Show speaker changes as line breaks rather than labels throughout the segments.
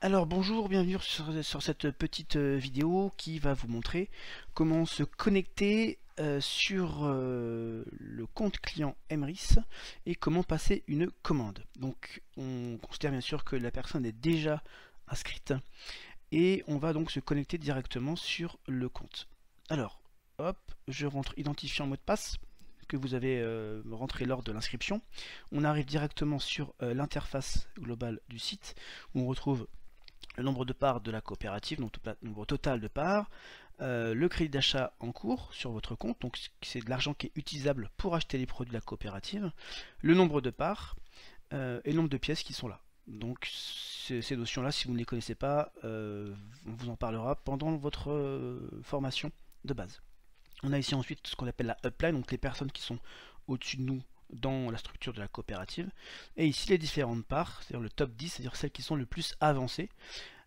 Alors bonjour, bienvenue sur cette petite vidéo qui va vous montrer comment se connecter sur le compte client Emrys et comment passer une commande. Donc on considère bien sûr que la personne est déjà inscrite et on va donc se connecter directement sur le compte. Alors hop, je rentre identifiant mot de passe que vous avez rentré lors de l'inscription. On arrive directement sur l'interface globale du site où on retrouve le nombre de parts de la coopérative, donc le nombre total de parts, le crédit d'achat en cours sur votre compte, donc c'est de l'argent qui est utilisable pour acheter les produits de la coopérative, le nombre de parts et le nombre de pièces qui sont là. Donc ces notions-là, si vous ne les connaissez pas, on vous en parlera pendant votre formation de base. On a ici ensuite ce qu'on appelle la upline, donc les personnes qui sont au-dessus de nous dans la structure de la coopérative. Et ici les différentes parts, c'est-à-dire le top 10, c'est-à-dire celles qui sont le plus avancées.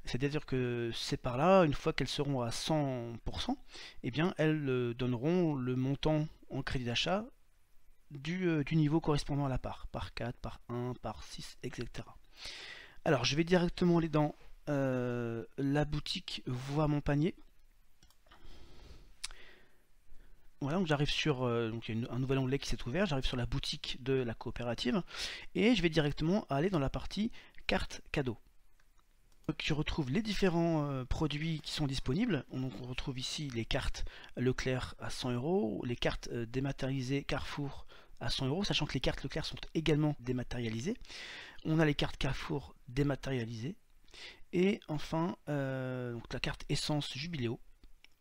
C'est-à-dire que ces parts-là, une fois qu'elles seront à 100%, eh bien elles donneront le montant en crédit d'achat du niveau correspondant à la part 4, par 1, par 6, etc. Alors je vais directement aller dans la boutique Voir mon panier. Voilà, donc j'arrive sur, donc il y a un nouvel onglet qui s'est ouvert, j'arrive sur la boutique de la coopérative et je vais directement aller dans la partie carte cadeau. Donc je retrouve les différents produits qui sont disponibles. Donc on retrouve ici les cartes Leclerc à 100 €, les cartes dématérialisées Carrefour à 100 €, sachant que les cartes Leclerc sont également dématérialisées. On a les cartes Carrefour dématérialisées et enfin donc la carte Essence Jubiléo,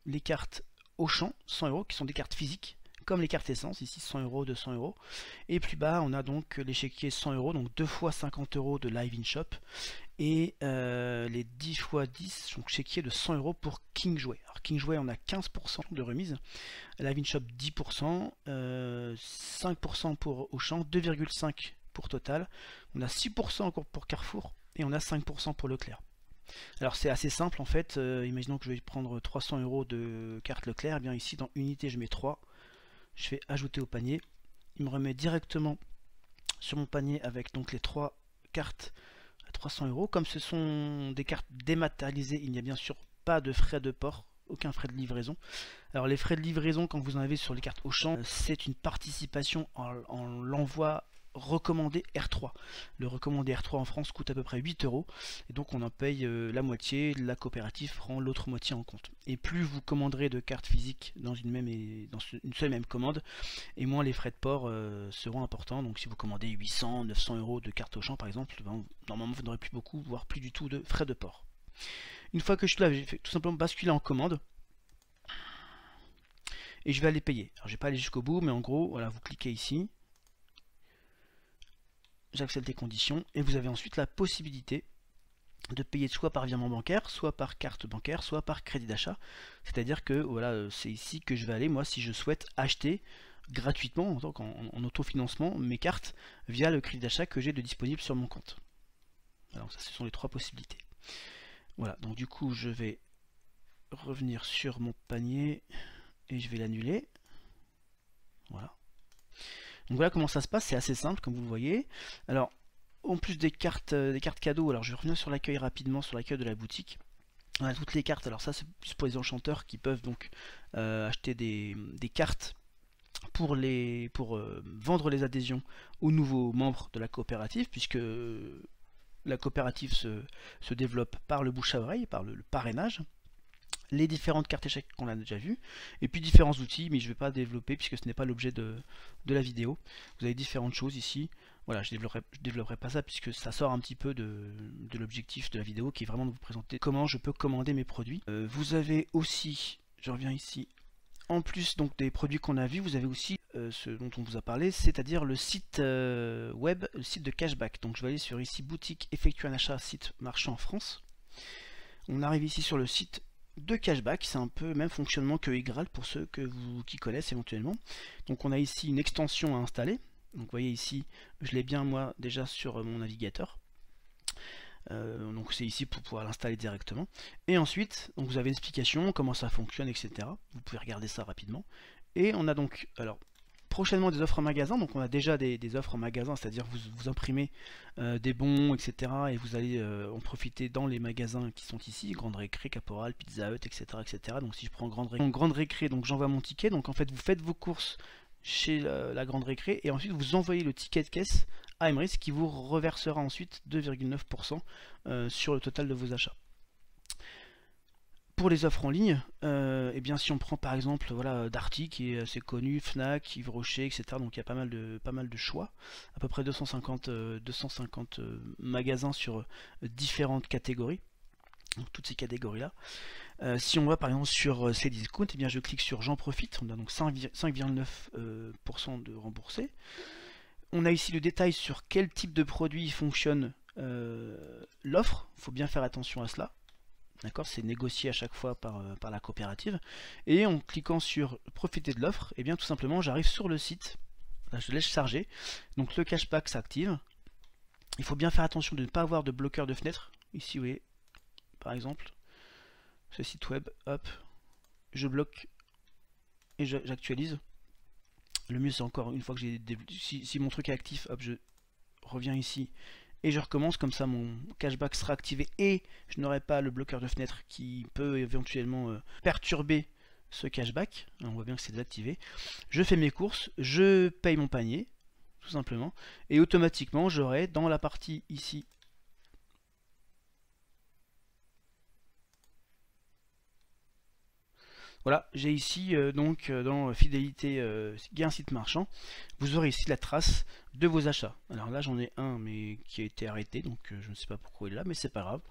les cartes Auchan 100 € qui sont des cartes physiques comme les cartes essence, ici 100 €, 200 €. Et plus bas, on a donc les chéquiers 100 €, donc 2 fois 50 € de Live in Shop. Et les 10 x 10, donc chéquiers de 100 € pour King Jouet. Alors King Jouet, on a 15% de remise. Live in Shop 10%, 5% pour Auchan, 2,5% pour Total. On a 6% encore pour Carrefour et on a 5% pour Leclerc. Alors c'est assez simple en fait, imaginons que je vais prendre 300 € de carte Leclerc, et bien ici dans unité je mets 3, je fais ajouter au panier, il me remet directement sur mon panier avec donc les 3 cartes à 300 €. Comme ce sont des cartes dématérialisées, il n'y a bien sûr pas de frais de port, aucun frais de livraison. Alors les frais de livraison quand vous en avez sur les cartes Auchan, c'est une participation en l'envoi recommandé R3. Le recommandé R3 en France coûte à peu près 8 € et donc on en paye la moitié, la coopérative prend l'autre moitié en compte. Et plus vous commanderez de cartes physiques dans une seule même commande, et moins les frais de port seront importants. Donc si vous commandez 800, 900 € de cartes Auchan par exemple, ben, normalement vous n'aurez plus beaucoup, voire plus du tout de frais de port. Une fois que je suis là, j'ai fait tout simplement basculer en commande et je vais aller payer. Alors je vais pas aller jusqu'au bout, mais en gros, voilà, vous cliquez ici, j'accepte les conditions et vous avez ensuite la possibilité de payer soit par virement bancaire, soit par carte bancaire, soit par crédit d'achat. C'est-à-dire que voilà, c'est ici que je vais aller moi si je souhaite acheter gratuitement en autofinancement mes cartes via le crédit d'achat que j'ai de disponible sur mon compte. Alors ça, ce sont les trois possibilités. Voilà, donc du coup je vais revenir sur mon panier et je vais l'annuler. Voilà. Donc voilà comment ça se passe, c'est assez simple comme vous le voyez. Alors en plus des cartes cadeaux, alors je vais revenir sur l'accueil rapidement, sur l'accueil de la boutique. On a toutes les cartes, alors ça c'est plus pour les enchanteurs qui peuvent donc acheter des cartes pour vendre les adhésions aux nouveaux membres de la coopérative, puisque la coopérative se développe par le bouche à oreille, par le parrainage. Les différentes cartes échecs qu'on a déjà vues, et puis différents outils, mais je ne vais pas développer puisque ce n'est pas l'objet de la vidéo. Vous avez différentes choses ici. Voilà, je développerai pas ça puisque ça sort un petit peu de l'objectif de la vidéo qui est vraiment de vous présenter comment je peux commander mes produits. Vous avez aussi, je reviens ici, en plus donc des produits qu'on a vus, vous avez aussi ce dont on vous a parlé, c'est-à-dire le site web, le site de cashback. Donc je vais aller sur ici, boutique, effectuer un achat, site marchand en France. On arrive ici sur le site de cashback, c'est un peu le même fonctionnement que Igral pour ceux qui connaissent éventuellement. Donc on a ici une extension à installer. Donc vous voyez ici, je l'ai bien moi déjà sur mon navigateur. Donc c'est ici pour pouvoir l'installer directement. Et ensuite, donc vous avez l'explication, comment ça fonctionne, etc. Vous pouvez regarder ça rapidement. Et on a donc, alors, prochainement des offres en magasin. Donc on a déjà des offres en magasin, c'est-à-dire vous imprimez des bons, etc. Et vous allez en profiter dans les magasins qui sont ici, Grande Récré, Caporal, Pizza Hut, etc. etc. Donc si je prends Grande Récré, donc j'envoie mon ticket. Donc en fait vous faites vos courses chez la Grande Récré et ensuite vous envoyez le ticket de caisse à Emrys qui vous reversera ensuite 2,9% sur le total de vos achats. Pour les offres en ligne, et bien si on prend par exemple voilà, Darty qui est assez connu, Fnac, Yves Rocher, etc. Donc il y a pas mal de choix, à peu près 250 magasins sur différentes catégories, donc toutes ces catégories là. Si on va par exemple sur Cdiscount, et bien je clique sur j'en profite, on a donc 5,9% de remboursé. On a ici le détail sur quel type de produit fonctionne l'offre, il faut bien faire attention à cela. D'accord, c'est négocié à chaque fois par la coopérative. Et en cliquant sur profiter de l'offre, et bien tout simplement j'arrive sur le site. Là, je laisse charger. Donc le cashback s'active. Il faut bien faire attention de ne pas avoir de bloqueur de fenêtre. Ici, vous voyez, par exemple, ce site web, hop, je bloque et j'actualise. Le mieux c'est encore une fois que j'ai si mon truc est actif, hop, je reviens ici. Et je recommence, comme ça mon cashback sera activé et je n'aurai pas le bloqueur de fenêtre qui peut éventuellement perturber ce cashback. Alors on voit bien que c'est désactivé. Je fais mes courses, je paye mon panier, tout simplement. Et automatiquement j'aurai dans la partie ici voilà, j'ai ici donc dans fidélité gain site marchand, vous aurez ici la trace de vos achats. Alors là j'en ai un mais qui a été arrêté, donc je ne sais pas pourquoi il est là, mais c'est pas grave.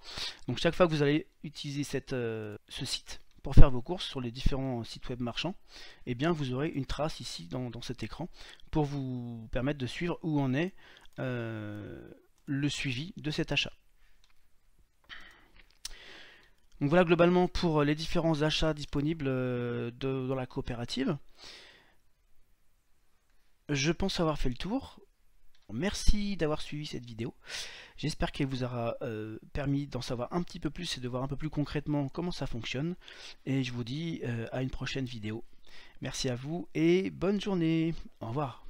Donc chaque fois que vous allez utiliser ce site pour faire vos courses sur les différents sites web marchands, eh bien vous aurez une trace ici dans cet écran pour vous permettre de suivre où en est le suivi de cet achat. Donc voilà globalement pour les différents achats disponibles dans la coopérative. Je pense avoir fait le tour. Merci d'avoir suivi cette vidéo. J'espère qu'elle vous aura permis d'en savoir un petit peu plus et de voir un peu plus concrètement comment ça fonctionne. Et je vous dis à une prochaine vidéo. Merci à vous et bonne journée. Au revoir.